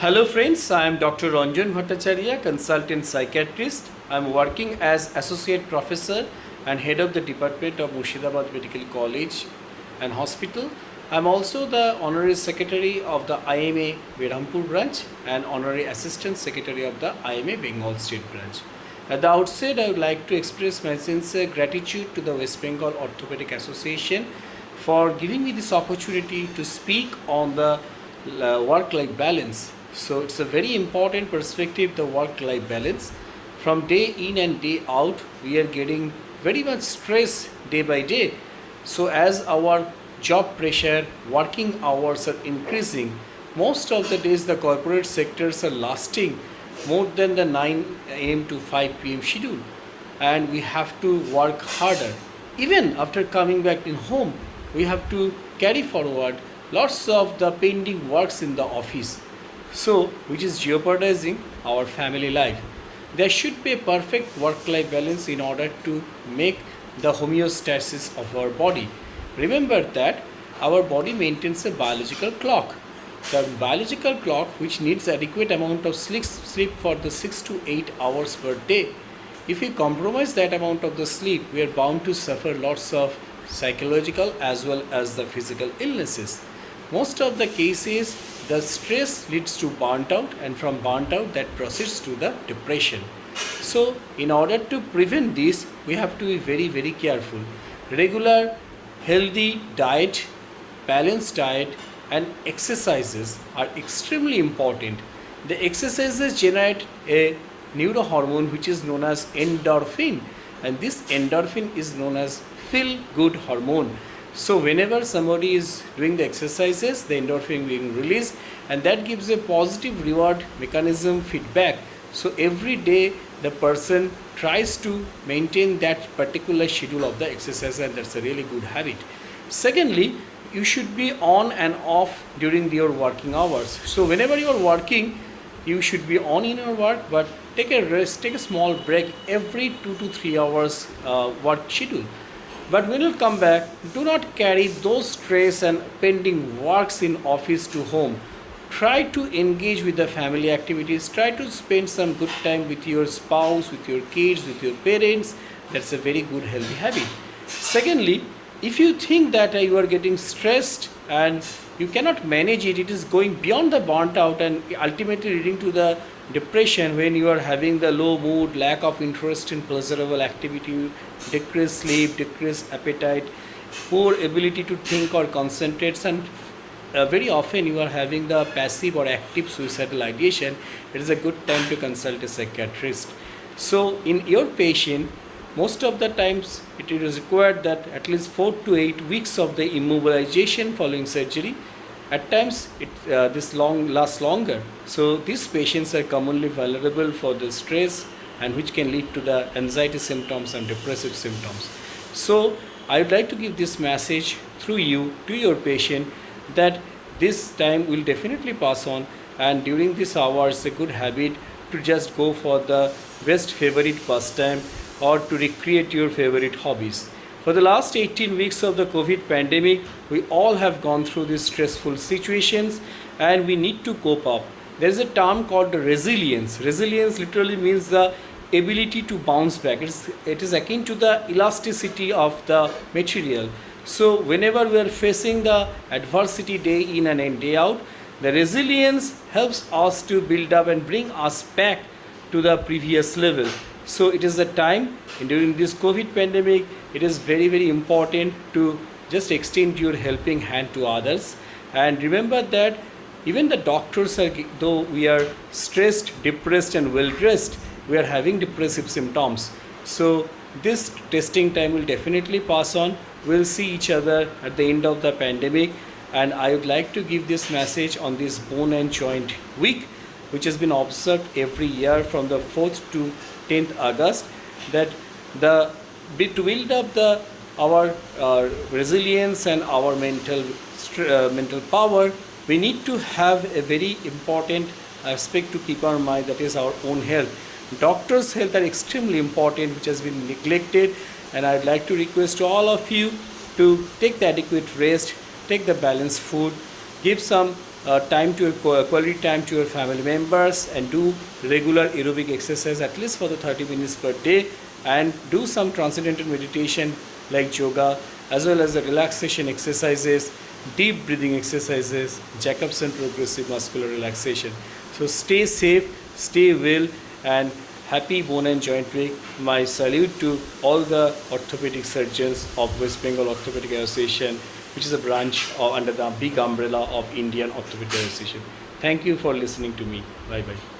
Hello friends, I am Dr. Ranjan Bhattacharya, consultant psychiatrist. I am working as associate professor and head of the department of Murshidabad Medical College and Hospital. I am also the honorary secretary of the IMA Berhampur branch and honorary assistant secretary of the IMA Bengal State branch. At the outset, I would like to express my sincere gratitude to the West Bengal Orthopedic Association for giving me this opportunity to speak on the work-life balance. So it's a very important perspective, the work-life balance. From day in and day out, we are getting very much stress day by day. So as our job pressure, working hours are increasing, most of the days the corporate sectors are lasting more than the 9 a.m. to 5 p.m. schedule, and we have to work harder. Even after coming back in home, we have to carry forward lots of the pending works in the office, so which is jeopardizing our family life. There should be a perfect work life balance in order to make the homeostasis of our body. Remember that our body maintains a biological clock. The biological clock which needs adequate amount of sleep for the 6 to 8 hours per day. If we compromise that amount of the sleep, we are bound to suffer lots of psychological as well as the physical illnesses. Most of the cases, the stress leads to burnt out, and from burnt out that proceeds to the depression. So in order to prevent this, we have to be very careful. Regular healthy diet, balanced diet and exercises are extremely important. The exercises generate a neurohormone which is known as endorphin, and this endorphin is known as feel good hormone. So whenever somebody is doing the exercises, the endorphin being released, and that gives a positive reward mechanism feedback. So every day the person tries to maintain that particular schedule of the exercise, and that's a really good habit. Secondly, you should be on and off during your working hours. So whenever you are working, you should be on in your work, but take a rest, take a small break every 2 to 3 hours work schedule. But when you come back, do not carry those stress and pending works in office to home. Try to engage with the family activities. Try to spend some good time with your spouse, with your kids, with your parents. That's a very good healthy habit. Secondly, if you think that you are getting stressed and you cannot manage it, it is going beyond the burnt out and ultimately leading to the depression when you are having the low mood, lack of interest in pleasurable activity, decreased sleep, decreased appetite, poor ability to think or concentrate, and very often you are having the passive or active suicidal ideation, it is a good time to consult a psychiatrist. So in your patient, most of the times it is required that at least 4 to 8 weeks of the immobilization following surgery. At times this lasts longer. So these patients are commonly vulnerable for the stress, and which can lead to the anxiety symptoms and depressive symptoms. So I would like to give this message through you to your patient that this time will definitely pass on, and during this hour it's a good habit to just go for the best favorite pastime or to recreate your favorite hobbies. For the last 18 weeks of the COVID pandemic, we all have gone through these stressful situations, and we need to cope up. There is a term called resilience. Resilience literally means the ability to bounce back. It is akin to the elasticity of the material. So whenever we are facing the adversity day in and day out, the resilience helps us to build up and bring us back to the previous level. So it is a time, and during this COVID pandemic, it is very important to just extend your helping hand to others. And remember that even the doctors are, though we are stressed, depressed and well dressed, we are having depressive symptoms. So this testing time will definitely pass on. We'll see each other at the end of the pandemic, and I would like to give this message on this bone and joint week, which has been observed every year from the 4th to 10th August, that to build up our resilience and our mental power, we need to have a very important aspect to keep our mind, that is our own health. Doctors' health are extremely important, which has been neglected, and I'd like to request to all of you to take the adequate rest, take the balanced food, give some quality time to your family members, and do regular aerobic exercise at least for the 30 minutes per day, and do some transcendental meditation like yoga, as well as the relaxation exercises, deep breathing exercises, Jacobson progressive muscular relaxation. So stay safe, stay well, and happy Bone and Joint Week. My salute to all the orthopedic surgeons of West Bengal Orthopedic Association, which is a branch under the big umbrella of Indian Orthopedic Association. Thank you for listening to me. Bye bye.